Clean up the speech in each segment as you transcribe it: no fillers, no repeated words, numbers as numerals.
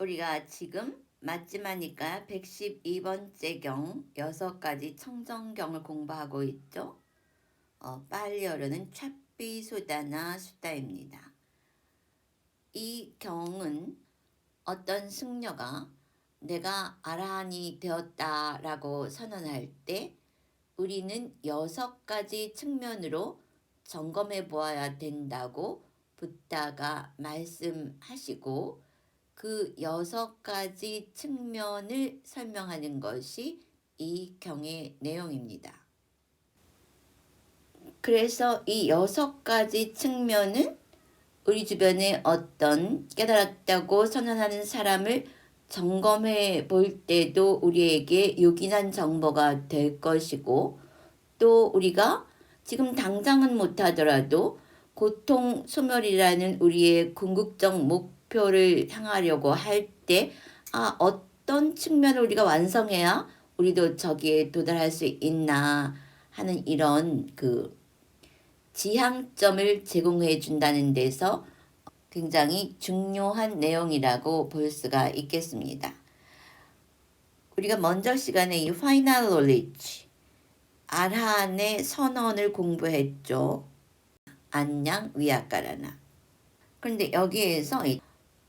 우리가 지금 맞지마니까 112번째 경 6가지 청정경을 공부하고 있죠. 빨리 어르는 찹비수다나 수다입니다. 이 경은 어떤 승려가 내가 아라한이 되었다라고 선언할 때 우리는 6가지 측면으로 점검해 보아야 된다고 붓다가 말씀하시고 그 6가지 측면을 설명하는 것이 이 경의 내용입니다. 그래서 이 6가지 측면은 우리 주변에 어떤 깨달았다고 선언하는 사람을 점검해 볼 때도 우리에게 요긴한 정보가 될 것이고, 또 우리가 지금 당장은 못하더라도 고통 소멸이라는 우리의 궁극적 목표를 향하려고 할 때 어떤 측면을 우리가 완성해야 우리도 저기에 도달할 수 있나 하는 이런 지향점을 제공해 준다는 데서 굉장히 중요한 내용이라고 볼 수가 있겠습니다. 우리가 먼저 시간에 이 Final Knowledge, 아라한의 선언을 공부했죠. 안녕 위아까라나. 그런데 여기에서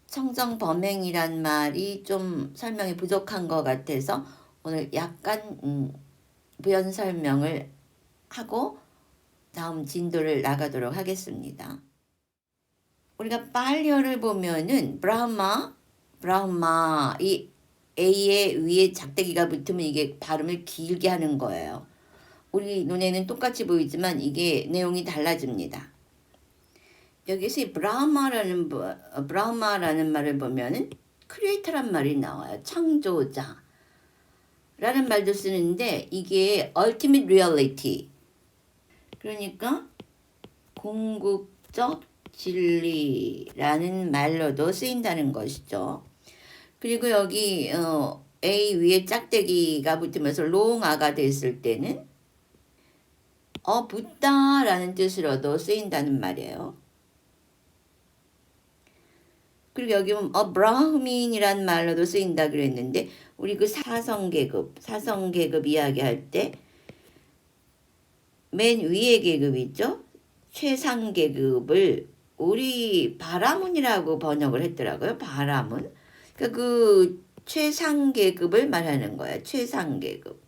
청정 범행이란 말이 좀 설명이 부족한 것 같아서 오늘 약간 부연 설명을 하고 다음 진도를 나가도록 하겠습니다. 우리가 빨리어를 보면은 브라흐마 이 A의 위에 작대기가 붙으면 이게 발음을 길게 하는 거예요. 우리 눈에는 똑같이 보이지만 이게 내용이 달라집니다. 여기서 이 브라흐마라는 말을 보면은 크리에이터란 말이 나와요. 창조자 라는 말도 쓰는데 이게 ultimate reality, 그러니까 궁극적 진리라는 말로도 쓰인다는 것이죠. 그리고 여기 A 위에 짝대기가 붙으면서 롱아가 됐을 때는 붙다라는 뜻으로도 쓰인다는 말이에요. 그리고 여기 보면 브라흐민이란 말로도 쓰인다 그랬는데 우리 그 사성계급 이야기할 때 맨 위의 계급 있죠? 최상계급을 우리 바라문이라고 번역을 했더라고요. 바라문. 그러니까 그 최상계급을 말하는 거예요. 최상계급.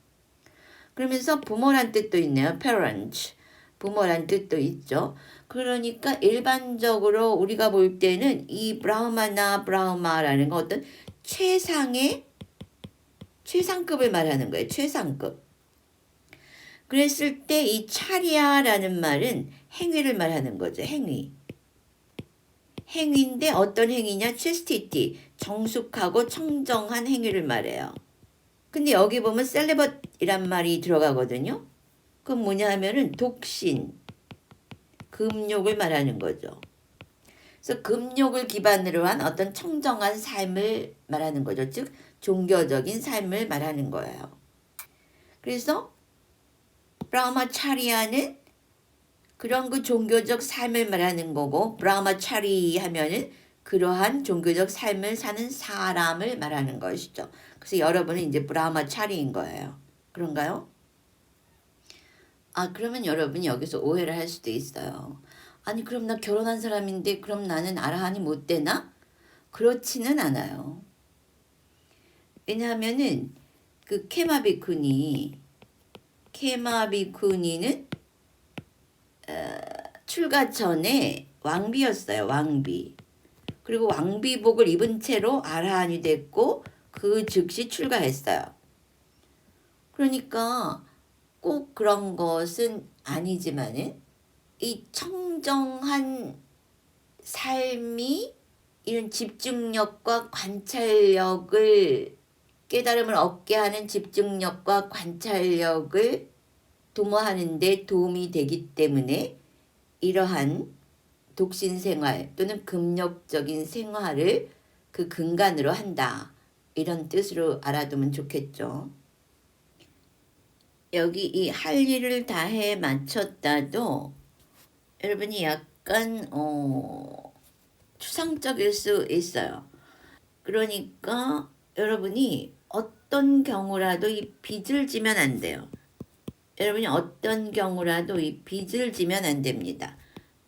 그러면서 부모란 뜻도 있네요. parent. 부모란 뜻도 있죠. 그러니까 일반적으로 우리가 볼 때는 이 브라흐마라는 건 어떤 최상급을 말하는 거예요. 최상급. 그랬을 때 이 차리아라는 말은 행위를 말하는 거죠. 행위인데 어떤 행위냐? 체스티티, 정숙하고 청정한 행위를 말해요. 근데 여기 보면 셀레벗이란 말이 들어가거든요. 그건 뭐냐 하면은 독신, 금욕을 말하는 거죠. 그래서 금욕을 기반으로 한 어떤 청정한 삶을 말하는 거죠. 즉 종교적인 삶을 말하는 거예요. 그래서 브라흐마차리아는 그런 그 종교적 삶을 말하는 거고, 브라흐마차리 하면은 그러한 종교적 삶을 사는 사람을 말하는 것이죠. 그래서 여러분은 이제 브라흐마차리인 거예요. 그런가요? 그러면 여러분이 여기서 오해를 할 수도 있어요. 아니 그럼 나 결혼한 사람인데 그럼 나는 아라한이 못 되나? 그렇지는 않아요. 왜냐하면은 그 케마비쿠니는 출가 전에 왕비였어요. 왕비. 그리고 왕비복을 입은 채로 아라한이 됐고 그 즉시 출가했어요. 그러니까 꼭 그런 것은 아니지만은 이 청정한 삶이 이런 집중력과 관찰력을, 깨달음을 얻게 하는 집중력과 관찰력을 도모하는 데 도움이 되기 때문에 이러한 독신 생활 또는 금욕적인 생활을 그 근간으로 한다. 이런 뜻으로 알아두면 좋겠죠. 여기 이 할 일을 다해 마쳤다도 여러분이 약간 추상적일 수 있어요. 그러니까 여러분이 어떤 경우라도 이 빚을 지면 안 돼요. 여러분이 어떤 경우라도 이 빚을 지면 안 됩니다.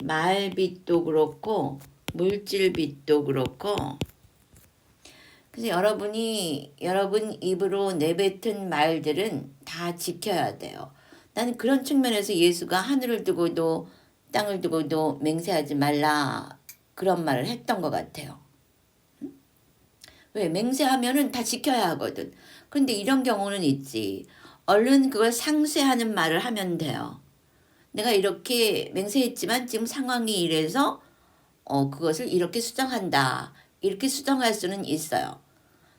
말빚도 그렇고 물질빚도 그렇고. 그래서 여러분이 여러분 입으로 내뱉은 말들은 다 지켜야 돼요. 나는 그런 측면에서 예수가 하늘을 두고도 땅을 두고도 맹세하지 말라 그런 말을 했던 것 같아요. 왜? 맹세하면은 다 지켜야 하거든. 그런데 이런 경우는 있지. 얼른 그걸 상쇄하는 말을 하면 돼요. 내가 이렇게 맹세했지만 지금 상황이 이래서 그것을 이렇게 수정한다. 이렇게 수정할 수는 있어요.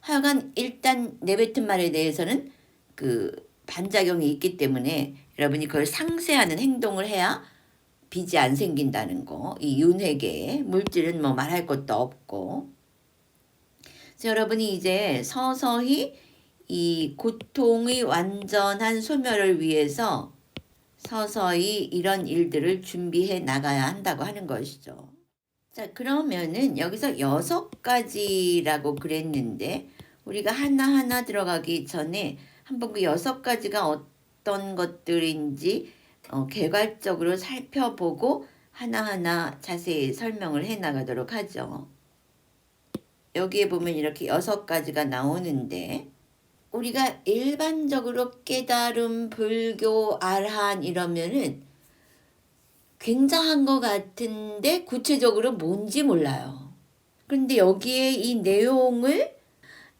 하여간 일단 내뱉은 말에 대해서는 그 반작용이 있기 때문에 여러분이 그걸 상쇄하는 행동을 해야 빚이 안 생긴다는 거. 이 윤회계에 물질은 뭐 말할 것도 없고. 그래서 여러분이 이제 서서히 이 고통의 완전한 소멸을 위해서 서서히 이런 일들을 준비해 나가야 한다고 하는 것이죠. 자, 그러면은 여기서 6가지라고 그랬는데 우리가 하나하나 들어가기 전에 한번 그 6가지가 어떤 것들인지 개괄적으로 살펴보고 하나하나 자세히 설명을 해 나가도록 하죠. 여기에 보면 이렇게 6가지가 나오는데 우리가 일반적으로 깨달음, 불교, 아르한 이러면은 굉장한 것 같은데 구체적으로 뭔지 몰라요. 그런데 여기에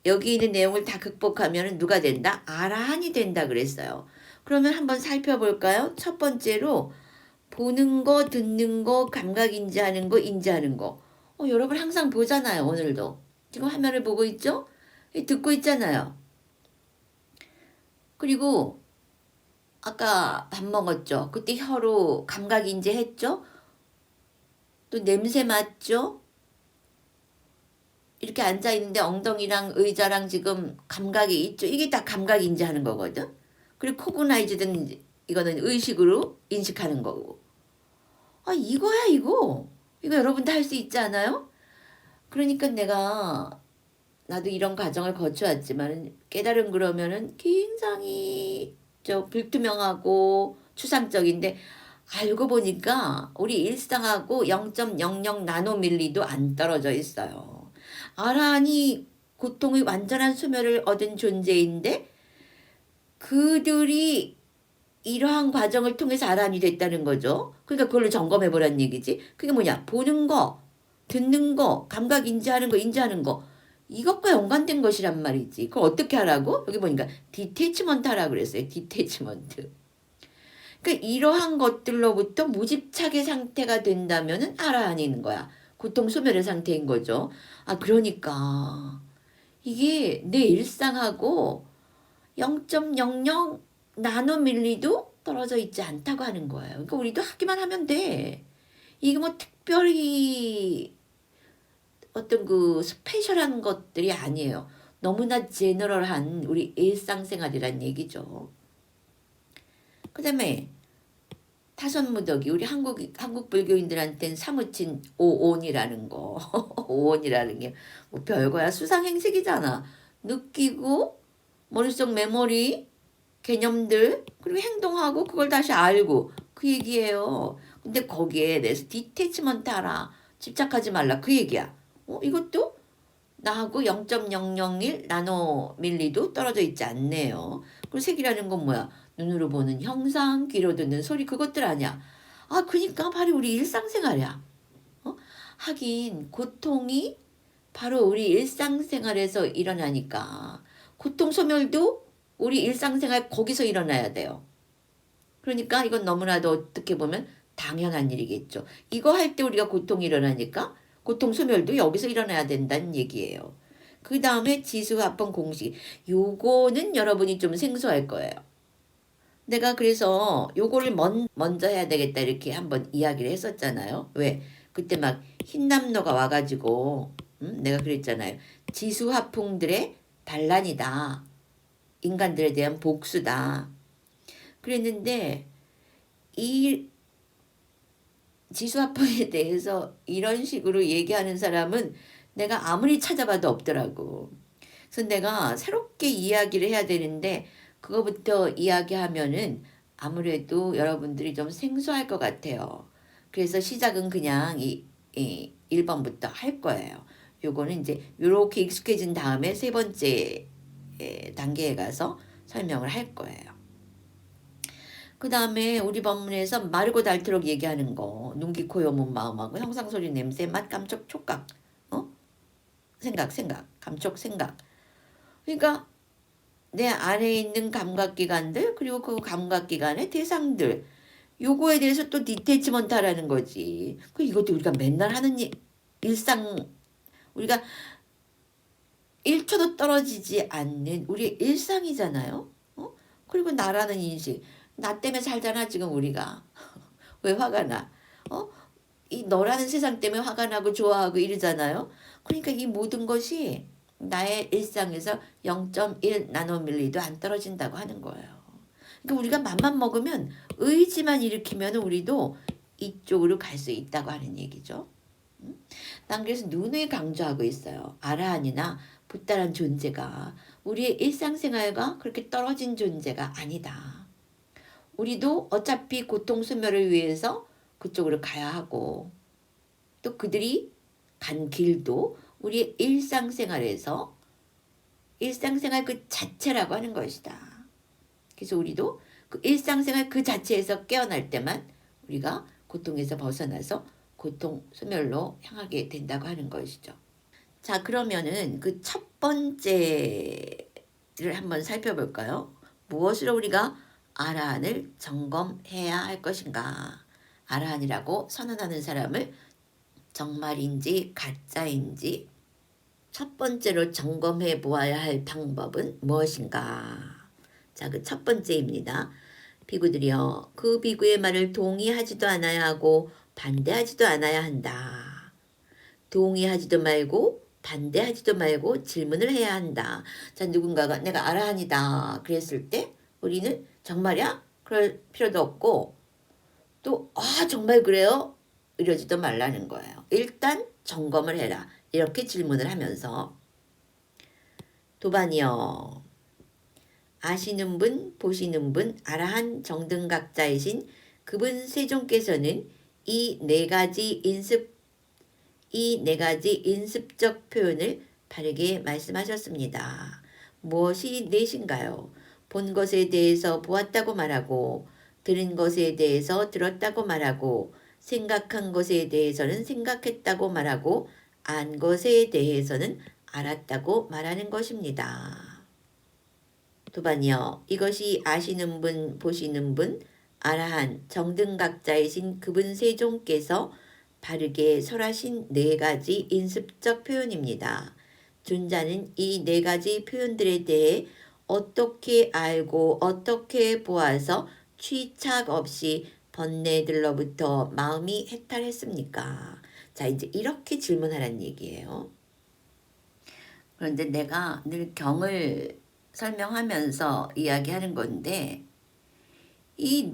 여기 있는 내용을 다 극복하면 누가 된다? 아라한이 된다 그랬어요. 그러면 한번 살펴볼까요? 첫 번째로 보는 거, 듣는 거, 감각 인지하는 거, 인지하는 거. 여러분 항상 보잖아요. 오늘도. 지금 화면을 보고 있죠? 듣고 있잖아요. 그리고 아까 밥 먹었죠? 그때 혀로 감각 인지했죠? 또 냄새 맡죠? 이렇게 앉아있는데 엉덩이랑 의자랑 지금 감각이 있죠? 이게 다 감각 인지하는 거거든? 그리고 코그나이즈든 이거는 의식으로 인식하는 거고. 이거야 이거. 이거 여러분도 할 수 있지 않아요? 그러니까 나도 이런 과정을 거쳐왔지만 깨달음 그러면은 굉장히 불투명하고 추상적인데 알고 보니까 우리 일상하고 0.00 나노밀리도 안 떨어져 있어요. 아라한이 고통의 완전한 소멸을 얻은 존재인데 그들이 이러한 과정을 통해서 아라한이 됐다는 거죠. 그러니까 그걸로 점검해 보란 얘기지. 그게 뭐냐? 보는 거, 듣는 거, 감각 인지하는 거, 인지하는 거. 이것과 연관된 것이란 말이지. 그걸 어떻게 하라고? 여기 보니까 디테이치먼트 하라고 그랬어요. 디테이치먼트. 그러니까 이러한 것들로부터 무집착의 상태가 된다면은 아라한인 거야. 고통 소멸의 상태인 거죠. 그러니까 이게 내 일상하고 0.00 나노밀리도 떨어져 있지 않다고 하는 거예요. 그러니까 우리도 하기만 하면 돼. 이게 뭐 특별히 어떤 그 스페셜한 것들이 아니에요. 너무나 제너럴한 우리 일상생활이란 얘기죠. 그 다음에 타선무더기 우리 한국 불교인들한테는 사무친 오온이라는 거. 오온이라는 게 뭐 별거야. 수상행색이잖아. 느끼고 머릿속 메모리 개념들 그리고 행동하고 그걸 다시 알고 그 얘기예요. 근데 거기에 대해서 디테치먼트 하라. 집착하지 말라. 그 얘기야. 이것도 나하고 0.001 나노밀리도 떨어져 있지 않네요. 그리고 색이라는 건 뭐야? 눈으로 보는 형상, 귀로 듣는 소리 그것들 아니야. 그니까 바로 우리 일상생활이야. 하긴 고통이 바로 우리 일상생활에서 일어나니까 고통 소멸도 우리 일상생활 거기서 일어나야 돼요. 그러니까 이건 너무나도 어떻게 보면 당연한 일이겠죠. 이거 할 때 우리가 고통이 일어나니까 고통 소멸도 여기서 일어나야 된다는 얘기예요. 그 다음에 지수합분 공식. 요거는 여러분이 좀 생소할 거예요. 내가 그래서 요거를 먼저 해야 되겠다 이렇게 한번 이야기를 했었잖아요. 왜? 그때 막 흰남노가 와가지고 내가 그랬잖아요. 지수화풍들의 반란이다. 인간들에 대한 복수다. 그랬는데 이 지수화풍에 대해서 이런 식으로 얘기하는 사람은 내가 아무리 찾아봐도 없더라고. 그래서 내가 새롭게 이야기를 해야 되는데 그거부터 이야기하면은 아무래도 여러분들이 좀 생소할 것 같아요. 그래서 시작은 그냥 이 1번부터 할 거예요. 요거는 이제 요렇게 익숙해진 다음에 세 번째 단계에 가서 설명을 할 거예요. 그 다음에 우리 본문에서 마르고 닳도록 얘기하는 거, 눈기 코 여문 마음하고 형상 소리 냄새 맛 감촉 촉각, 생각 감촉 생각. 그러니까 내 안에 있는 감각기관들 그리고 그 감각기관의 대상들 요거에 대해서 또 디테치먼트하라는 거지. 그 이것도 우리가 맨날 하는 일상, 우리가 1초도 떨어지지 않는 우리의 일상이잖아요. 그리고 나라는 인식. 나 때문에 살잖아 지금 우리가. 왜 화가 나? 이 너라는 세상 때문에 화가 나고 좋아하고 이러잖아요. 그러니까 이 모든 것이 나의 일상에서 0.1 나노밀리도 안 떨어진다고 하는 거예요. 그러니까 우리가 맘만 먹으면 의지만 일으키면 우리도 이쪽으로 갈 수 있다고 하는 얘기죠. 난 그래서 누누이 강조하고 있어요. 아라한이나 붓다란 존재가 우리의 일상생활과 그렇게 떨어진 존재가 아니다. 우리도 어차피 고통 소멸을 위해서 그쪽으로 가야 하고 또 그들이 간 길도 우리의 일상생활에서 일상생활 그 자체라고 하는 것이다. 그래서 우리도 그 일상생활 그 자체에서 깨어날 때만 우리가 고통에서 벗어나서 고통 소멸로 향하게 된다고 하는 것이죠. 자, 그러면은 그 첫 번째를 한번 살펴볼까요? 무엇으로 우리가 아라한을 점검해야 할 것인가? 아라한이라고 선언하는 사람을 정말인지 가짜인지 첫 번째로 점검해 보아야 할 방법은 무엇인가? 자, 그 첫 번째입니다. 비구들이여, 그 비구의 말을 동의하지도 않아야 하고 반대하지도 않아야 한다. 동의하지도 말고 반대하지도 말고 질문을 해야 한다. 자, 누군가가 내가 아라한이다 그랬을 때 우리는 정말이야? 그럴 필요도 없고 또 정말 그래요? 이러지도 말라는 거예요. 일단 점검을 해라. 이렇게 질문을 하면서 도반이여, 아시는 분 보시는 분 아라한 정등각자이신 그분 세종께서는 이 네 가지 인습적 표현을 바르게 말씀하셨습니다. 무엇이 넷인가요? 본 것에 대해서 보았다고 말하고 들은 것에 대해서 들었다고 말하고 생각한 것에 대해서는 생각했다고 말하고 안 것에 대해서는 알았다고 말하는 것입니다. 도반이여, 이것이 아시는 분 보시는 분 아라한 정등각자이신 그분 세종께서 바르게 설하신 네 가지 인습적 표현입니다. 존자는 이 네 가지 표현들에 대해 어떻게 알고 어떻게 보아서 취착 없이 번뇌들로부터 마음이 해탈했습니까? 자, 이제 이렇게 질문하라는 얘기예요. 그런데 내가 늘 경을 설명하면서 이야기하는 건데 이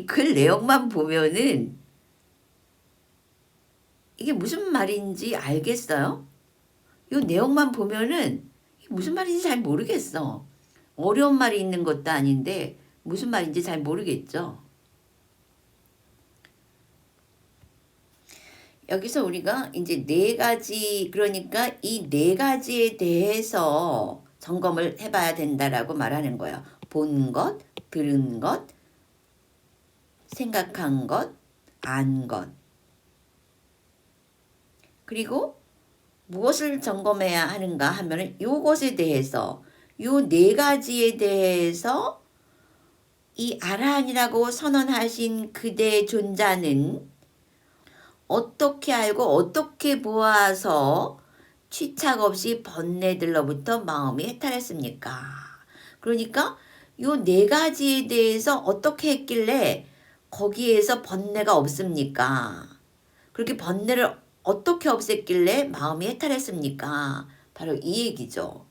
글 내용만 보면은 이게 무슨 말인지 알겠어요? 이 내용만 보면은 무슨 말인지 잘 모르겠어. 어려운 말이 있는 것도 아닌데 무슨 말인지 잘 모르겠죠. 여기서 우리가 이제 네 가지, 그러니까 이 네 가지에 대해서 점검을 해봐야 된다라고 말하는 거예요. 본 것, 들은 것, 생각한 것, 안 것. 그리고 무엇을 점검해야 하는가 하면은 요것에 대해서, 요 네 가지에 대해서 이 아라한이라고 선언하신 그대 존자는 어떻게 알고 어떻게 보아서 취착 없이 번뇌들로부터 마음이 해탈했습니까? 그러니까 요 네 가지에 대해서 어떻게 했길래 거기에서 번뇌가 없습니까? 그렇게 번뇌를 어떻게 없앴길래 마음이 해탈했습니까? 바로 이 얘기죠.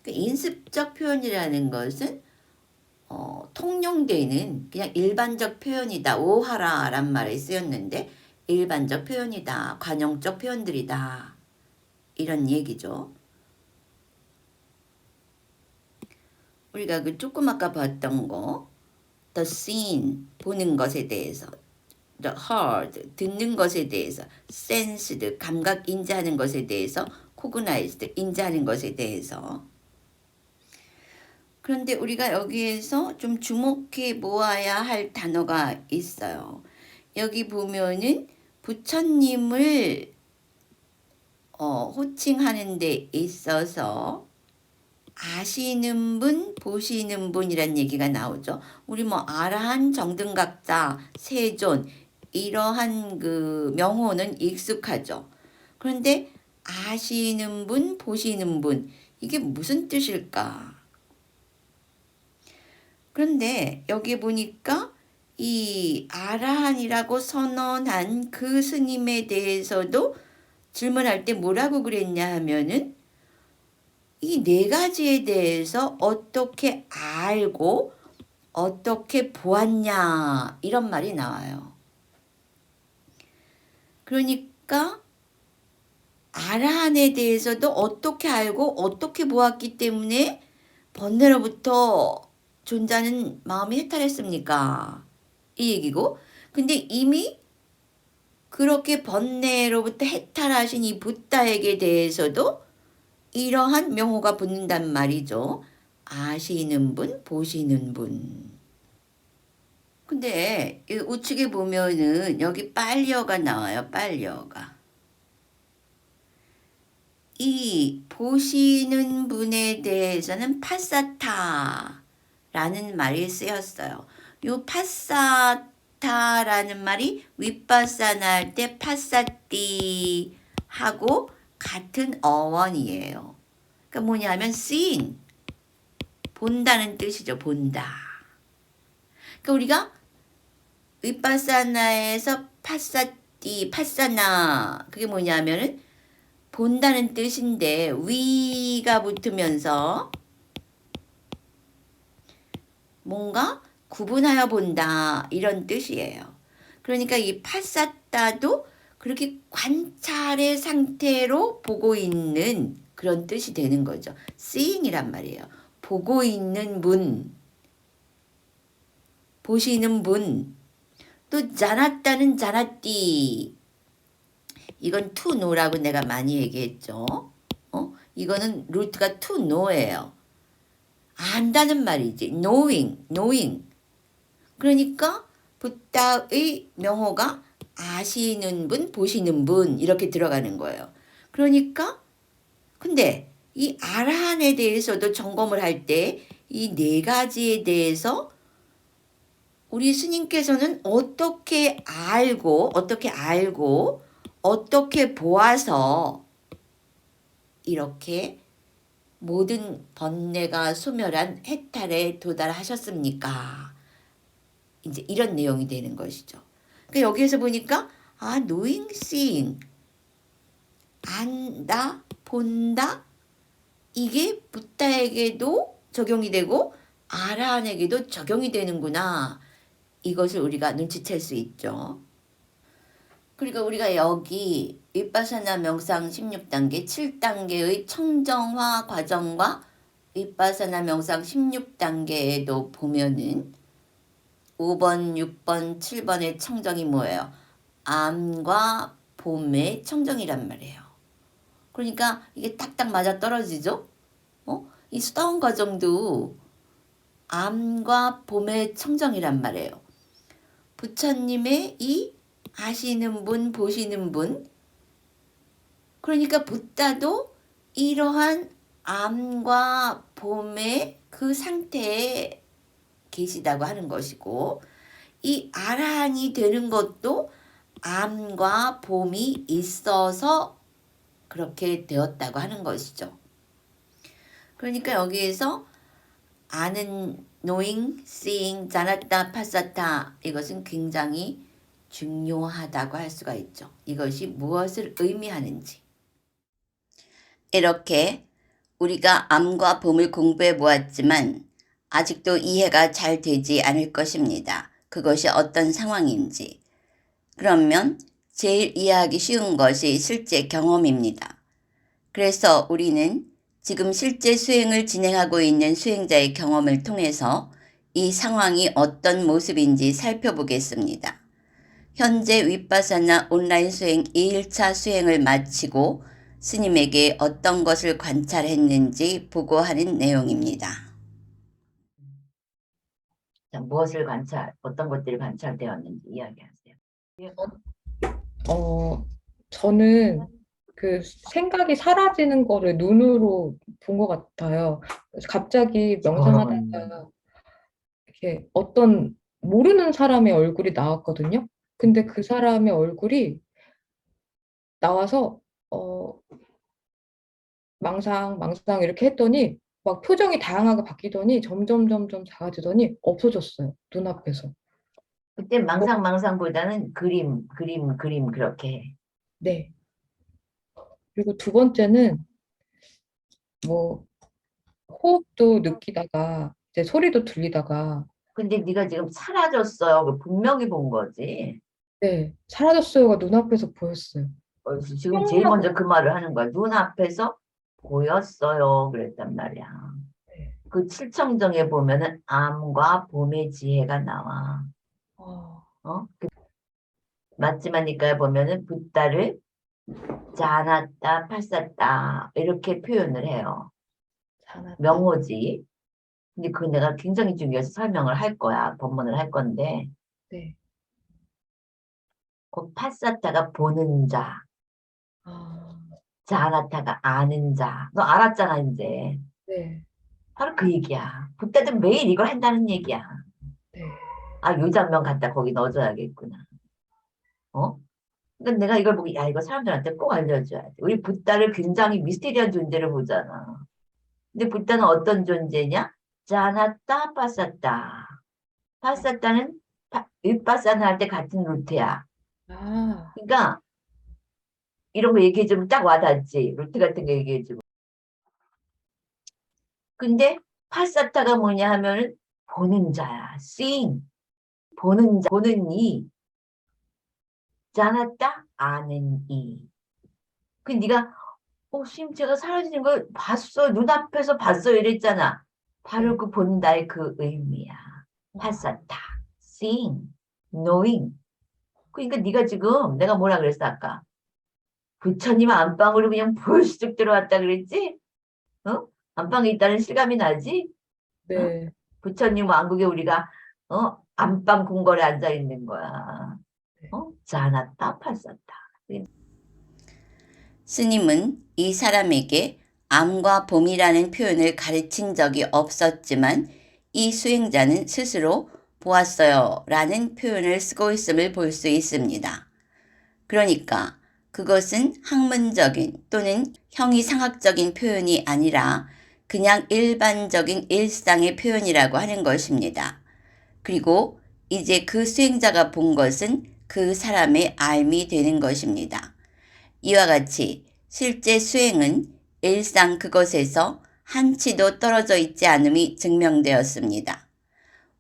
인습적 표현이라는 것은 통용되는 그냥 일반적 표현이다. 오하라란 말에 쓰였는데 일반적 표현이다. 관용적 표현들이다. 이런 얘기죠. 우리가 그 조금 아까 봤던 거 the seen 보는 것에 대해서 the heard 듣는 것에 대해서 sensed 감각 인지하는 것에 대해서 cognized 인지하는 것에 대해서 그런데 우리가 여기에서 좀 주목해 보아야 할 단어가 있어요. 여기 보면은 부처님을 호칭하는 데 있어서 아시는 분, 보시는 분이란 얘기가 나오죠. 우리 뭐 아라한, 정등각자, 세존 이러한 그 명호는 익숙하죠. 그런데 아시는 분, 보시는 분 이게 무슨 뜻일까? 그런데 여기 보니까 이 아라한이라고 선언한 그 스님에 대해서도 질문할 때 뭐라고 그랬냐 하면은 이 네 가지에 대해서 어떻게 알고 어떻게 보았냐 이런 말이 나와요. 그러니까 아라한에 대해서도 어떻게 알고 어떻게 보았기 때문에 번뇌로부터 존재하는 마음이 해탈했습니까? 이 얘기고 근데 이미 그렇게 번뇌로부터 해탈하신 이 붓다에게 대해서도 이러한 명호가 붙는단 말이죠. 아시는 분, 보시는 분. 근데 이 우측에 보면은 여기 빨려가 나와요. 빨려가. 이 보시는 분에 대해서는 파사타라는 말이 쓰였어요. 요 파사타라는 말이 윗바사나 할 때 파사띠 하고 같은 어원이에요. 그러니까 뭐냐면 seeing 본다는 뜻이죠. 본다. 그러니까 우리가 윗바사나에서 파사띠, 파사나 그게 뭐냐면은 본다는 뜻인데 위가 붙으면서 뭔가 구분하여 본다 이런 뜻이에요. 그러니까 이 파사따도 그렇게 관찰의 상태로 보고 있는 그런 뜻이 되는 거죠. seeing이란 말이에요. 보고 있는 분, 보시는 분. 또 자났다는 자났띠. 이건 to know라고 내가 많이 얘기했죠. 이거는 루트가 to know예요. 안다는 말이지. knowing. 그러니까 붓다의 명호가 아시는 분, 보시는 분 이렇게 들어가는 거예요. 그러니까 근데 이 아라한에 대해서도 점검을 할 때 이 네 가지에 대해서 우리 스님께서는 어떻게 알고 어떻게 보아서 이렇게 모든 번뇌가 소멸한 해탈에 도달하셨습니까? 이제 이런 내용이 되는 것이죠. 그러니까 여기에서 보니까 knowing, seeing 안다, 본다 이게 붓다에게도 적용이 되고 아라한에게도 적용이 되는구나. 이것을 우리가 눈치챌 수 있죠. 그리고 우리가 여기 윗바사나 명상 16단계 7단계의 청정화 과정과 윗바사나 명상 16단계에도 보면은 5번, 6번, 7번의 청정이 뭐예요? 암과 봄의 청정이란 말이에요. 그러니까 이게 딱딱 맞아 떨어지죠? 이 수다원 과정도 암과 봄의 청정이란 말이에요. 부처님의 이 아시는 분, 보시는 분. 그러니까 붓다도 이러한 암과 봄의 그 상태에 계시다고 하는 것이고 이 아라한이 되는 것도 암과 봄이 있어서 그렇게 되었다고 하는 것이죠. 그러니까 여기에서 아는 knowing, seeing, 자나타, 파사타 이것은 굉장히 중요하다고 할 수가 있죠. 이것이 무엇을 의미하는지. 이렇게 우리가 암과 봄을 공부해 보았지만 아직도 이해가 잘 되지 않을 것입니다. 그것이 어떤 상황인지. 그러면 제일 이해하기 쉬운 것이 실제 경험입니다. 그래서 우리는 지금 실제 수행을 진행하고 있는 수행자의 경험을 통해서 이 상황이 어떤 모습인지 살펴보겠습니다. 현재 윗바사나 온라인 수행 2일차 수행을 마치고 스님에게 어떤 것을 관찰했는지 보고하는 내용입니다. 자, 무엇을 어떤 것들이 관찰되었는지 이야기하세요. 저는 그 생각이 사라지는 거를 눈으로 본 것 같아요. 갑자기 명상하다가 이렇게 어떤 모르는 사람의 얼굴이 나왔거든요. 근데 그 사람의 얼굴이 나와서 망상 이렇게 했더니 막 표정이 다양하게 바뀌더니 점점 작아지더니 없어졌어요. 눈앞에서. 그때 망상보다는 그림 그렇게 해. 네. 그리고 두 번째는 뭐 호흡도 느끼다가 이제 소리도 들리다가 근데 네가 지금 사라졌어요. 분명히 본 거지. 네, 사라졌어요가 눈앞에서 보였어요. 지금 제일 먼저 그 말을 하는 거야. 눈앞에서 보였어요. 그랬단 말이야. 네. 그 칠청정에 보면은 암과 봄의 지혜가 나와. 맞지마니까 보면은 붓다를 짜놨다, 팠었다 이렇게 표현을 해요. 명호지. 근데 그 내가 굉장히 중요해서 설명을 할 거야. 법문을 할 건데. 네. 그 팠었다가 보는 자, 짜놨다가 아는 자. 너 알았잖아 이제. 네. 바로 그 얘기야. 붓다도 매일 이걸 한다는 얘기야. 네. 아, 요 장면 갖다 거기 넣어줘야겠구나. 그러니까 내가 이걸 보고 야 이거 사람들한테 꼭 알려줘야 돼. 우리 붓다를 굉장히 미스테리한 존재를 보잖아. 근데 붓다는 어떤 존재냐? 짜놨다 빠쌌다. 빠쌌다는 윗빠싸는 할 때 같은 루트야. 그러니까 이런 거 얘기해주면 딱 와닿지. 루트 같은 거 얘기해주고. 근데 파사타가 뭐냐 하면은 보는 자야. seeing. 보는 자, 보는 이. 짜놨다 아는 이. 그 네가 심체가 사라지는 걸 봤어. 눈앞에서 봤어. 이랬잖아. 바로 그 본다의 그 의미야. 파사타. seeing. knowing. 그러니까 네가 지금 내가 뭐라 그랬어 아까. 부처님 안방으로 그냥 불쑥 들어왔다 그랬지? 안방에 있다는 실감이 나지? 네. 부처님 왕국에 우리가 안방 궁궐에 앉아 있는 거야. 짜놨다 팔쌌다. 스님은 이 사람에게 암과 봄이라는 표현을 가르친 적이 없었지만 이 수행자는 스스로 보았어요 라는 표현을 쓰고 있음을 볼 수 있습니다. 그러니까 그것은 학문적인 또는 형이상학적인 표현이 아니라 그냥 일반적인 일상의 표현이라고 하는 것입니다. 그리고 이제 그 수행자가 본 것은 그 사람의 알미 되는 것입니다. 이와 같이 실제 수행은 일상 그것에서 한치도 떨어져 있지 않음이 증명되었습니다.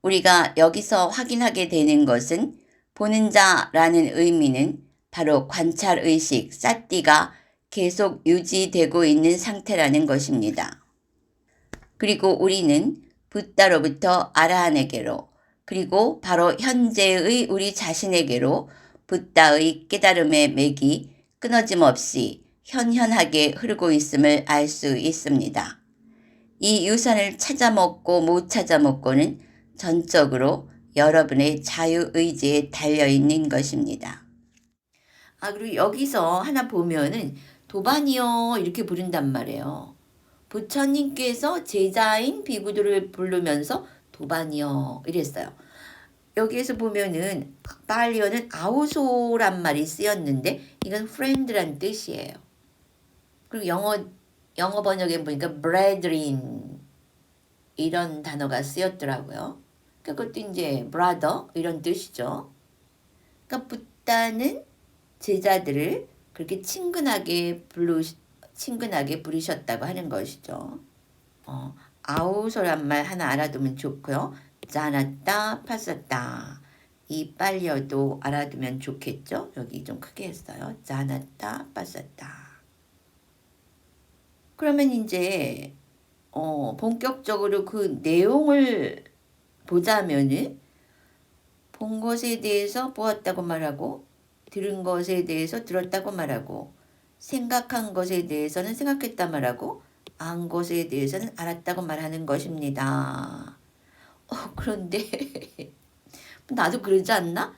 우리가 여기서 확인하게 되는 것은 보는 자라는 의미는 바로 관찰의식, 사띠가 계속 유지되고 있는 상태라는 것입니다. 그리고 우리는 붓다로부터 아라한에게로 그리고 바로 현재의 우리 자신에게로 붓다의 깨달음의 맥이 끊어짐 없이 현현하게 흐르고 있음을 알 수 있습니다. 이 유산을 찾아먹고 못 찾아먹고는 전적으로 여러분의 자유의지에 달려있는 것입니다. 그리고 여기서 하나 보면은 도반이요 이렇게 부른단 말이에요. 부처님께서 제자인 비구들을 부르면서 도반이요 이랬어요. 여기에서 보면은 발리어는 아우소란 말이 쓰였는데 이건 friend란 뜻이에요. 그리고 영어 번역에 보니까 brethren 이런 단어가 쓰였더라고요. 그러니까 그것도 이제 brother 이런 뜻이죠. 그러니까 붓다는 제자들을 그렇게 친근하게 부르셨다고 하는 것이죠. 아우소란 말 하나 알아두면 좋고요. 짜놨다, 팠었다. 이 빨려도 알아두면 좋겠죠? 여기 좀 크게 했어요. 짜났다, 빠쌌다. 그러면 이제 본격적으로 그 내용을 보자면은 본 것에 대해서 보았다고 말하고 들은 것에 대해서 들었다고 말하고 생각한 것에 대해서는 생각했다 말하고 안 것에 대해서는 알았다고 말하는 것입니다. 그런데 나도 그러지 않나?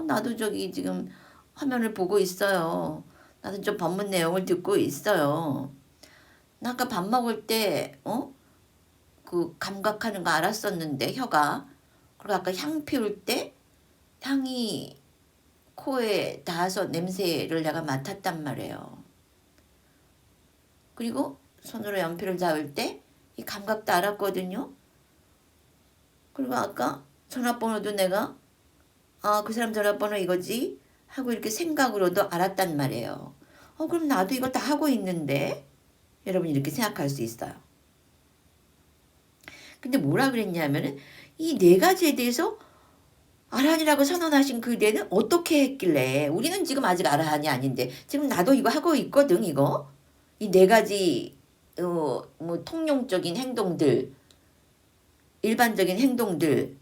나도 저기 지금 화면을 보고 있어요. 나도 좀 본문 내용을 듣고 있어요. 나 아까 밥 먹을 때, 그 감각하는 거 알았었는데, 혀가. 그리고 아까 향 피울 때, 향이 코에 닿아서 냄새를 내가 맡았단 말이에요. 그리고 손으로 연필을 잡을 때, 이 감각도 알았거든요. 그리고 아까 전화번호도 내가, 그 사람 전화번호 이거지? 하고 이렇게 생각으로도 알았단 말이에요. 그럼 나도 이거 다 하고 있는데? 여러분 이렇게 생각할 수 있어요. 근데 뭐라 그랬냐면은 이 네 가지에 대해서 아라한이라고 선언하신 그대는 어떻게 했길래 우리는 지금 아직 아라한이 아닌데 지금 나도 이거 하고 있거든 이거 이 네 가지 뭐 통용적인 행동들 일반적인 행동들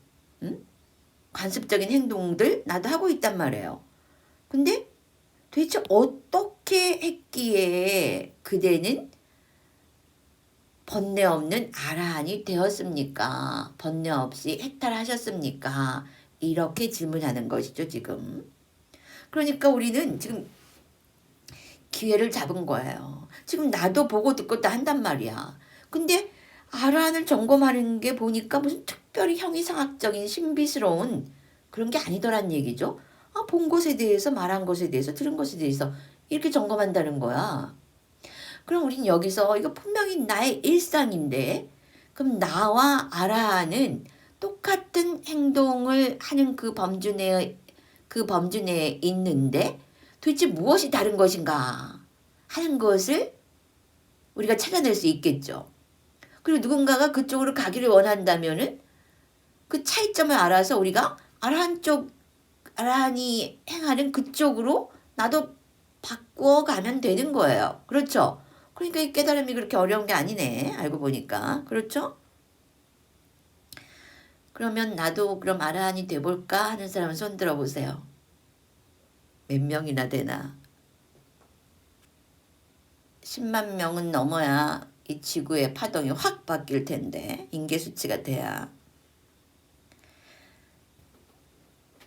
관습적인 행동들 나도 하고 있단 말이에요. 근데 도대체 어떻게 했기에 그대는 번뇌 없는 아라한이 되었습니까? 번뇌 없이 해탈하셨습니까? 이렇게 질문하는 것이죠, 지금. 그러니까 우리는 지금 기회를 잡은 거예요. 지금 나도 보고 듣고 다 한단 말이야. 근데 아라한을 점검하는 게 보니까 무슨 특별히 형이상학적인 신비스러운 그런 게 아니더란 얘기죠. 본 것에 대해서 말한 것에 대해서 들은 것에 대해서 이렇게 점검한다는 거야. 그럼 우린 여기서 이거 분명히 나의 일상인데 그럼 나와 아라한은 똑같은 행동을 하는 그 범주 내에 있는데 도대체 무엇이 다른 것인가 하는 것을 우리가 찾아낼 수 있겠죠. 그리고 누군가가 그쪽으로 가기를 원한다면은 그 차이점을 알아서 우리가 아라한이 행하는 그쪽으로 나도 바꾸어 가면 되는 거예요. 그렇죠? 그러니까 이 깨달음이 그렇게 어려운 게 아니네. 알고 보니까. 그렇죠? 그러면 나도 그럼 아라한이 돼볼까 하는 사람은 손 들어보세요. 몇 명이나 되나? 10만 명은 넘어야 이 지구의 파동이 확 바뀔 텐데 인계수치가 돼야.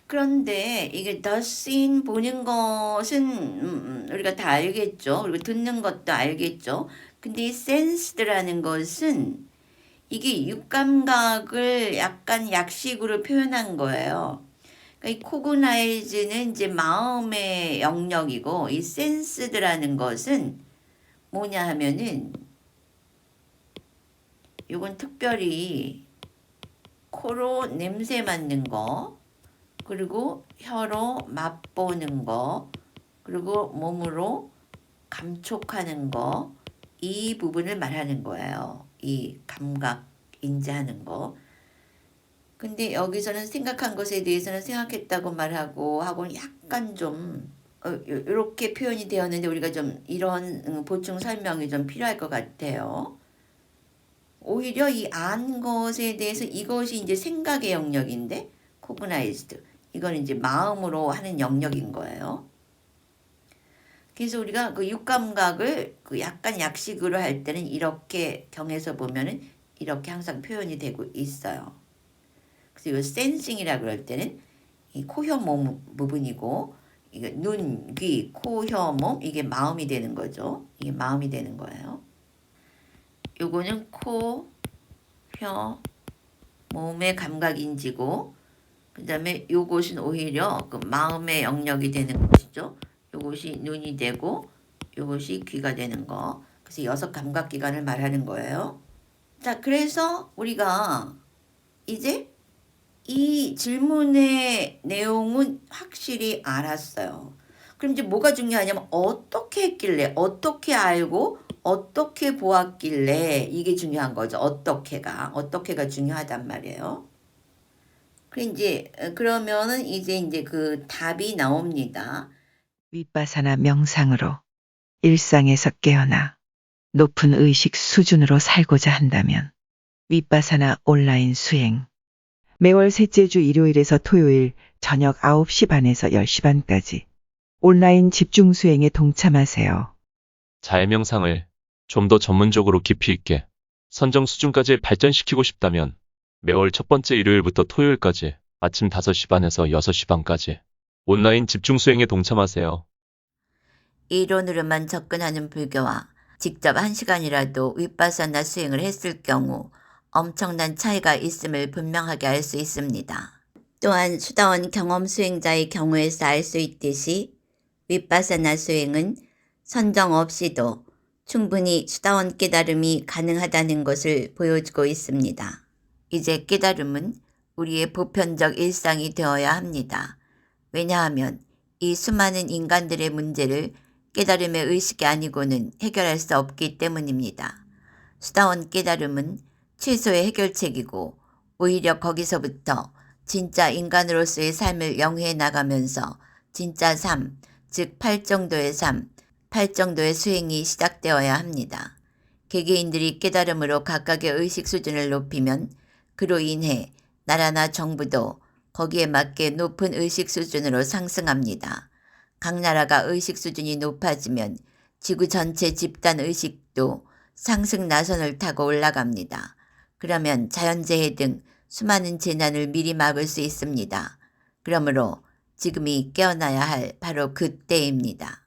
그런데 이게 the seen 보는 것은 우리가 다 알겠죠. 그리고 듣는 것도 알겠죠. 근데 이 sensed라는 것은 이게 육감각을 약간 약식으로 표현한 거예요. 그러니까 이 cogniz는 이제 마음의 영역이고 이 sensed라는 것은 뭐냐 하면은 이건 특별히 코로 냄새 맡는 거 그리고 혀로 맛보는 거 그리고 몸으로 감촉하는 거 이 부분을 말하는 거예요. 이 감각 인지하는 거. 근데 여기서는 생각한 것에 대해서는 생각했다고 말하고 하고는 약간 좀 이렇게 표현이 되었는데 우리가 좀 이런 보충 설명이 좀 필요할 것 같아요. 오히려 이 안 것에 대해서 이것이 이제 생각의 영역인데 cognized 이건 이제 마음으로 하는 영역인 거예요. 그래서 우리가 그 육감각을 그 약간 약식으로 할 때는 이렇게 경에서 보면은 이렇게 항상 표현이 되고 있어요. 그래서 이 센싱이라 그럴 때는 이 코, 혀, 몸 부분이고 이게 눈, 귀, 코, 혀, 몸 이게 마음이 되는 거죠. 이게 마음이 되는 거예요. 요거는 코, 혀, 몸의 감각인지고 그 다음에 요것은 오히려 그 마음의 영역이 되는 것이죠. 요것이 눈이 되고 요것이 귀가 되는 거. 그래서 6 감각기관을 말하는 거예요. 자, 그래서 우리가 이제 이 질문의 내용은 확실히 알았어요. 그럼 이제 뭐가 중요하냐면 어떻게 했길래 어떻게 알고 어떻게 보았길래 이게 중요한 거죠. 어떻게가 중요하단 말이에요. 그러면은 이제 그 답이 나옵니다. 윗바사나 명상으로 일상에서 깨어나 높은 의식 수준으로 살고자 한다면 윗바사나 온라인 수행 매월 셋째 주 일요일에서 토요일 저녁 9시 반에서 10시 반까지 온라인 집중 수행에 동참하세요. 자해 명상을 좀 더 전문적으로 깊이 있게 선정 수준까지 발전시키고 싶다면 매월 첫 번째 일요일부터 토요일까지 아침 5시 반에서 6시 반까지 온라인 집중 수행에 동참하세요. 이론으로만 접근하는 불교와 직접 1시간이라도 윗바사나 수행을 했을 경우 엄청난 차이가 있음을 분명하게 알 수 있습니다. 또한 수다원 경험 수행자의 경우에서 알 수 있듯이 윗바사나 수행은 선정 없이도 충분히 수다원 깨달음이 가능하다는 것을 보여주고 있습니다. 이제 깨달음은 우리의 보편적 일상이 되어야 합니다. 왜냐하면 이 수많은 인간들의 문제를 깨달음의 의식이 아니고는 해결할 수 없기 때문입니다. 수다원 깨달음은 최소의 해결책이고 오히려 거기서부터 진짜 인간으로서의 삶을 영위해 나가면서 진짜 삶, 즉 팔정도의 삶, 팔정도의 수행이 시작되어야 합니다. 개개인들이 깨달음으로 각각의 의식 수준을 높이면 그로 인해 나라나 정부도 거기에 맞게 높은 의식 수준으로 상승합니다. 각 나라가 의식 수준이 높아지면 지구 전체 집단 의식도 상승 나선을 타고 올라갑니다. 그러면 자연재해 등 수많은 재난을 미리 막을 수 있습니다. 그러므로 지금이 깨어나야 할 바로 그때입니다.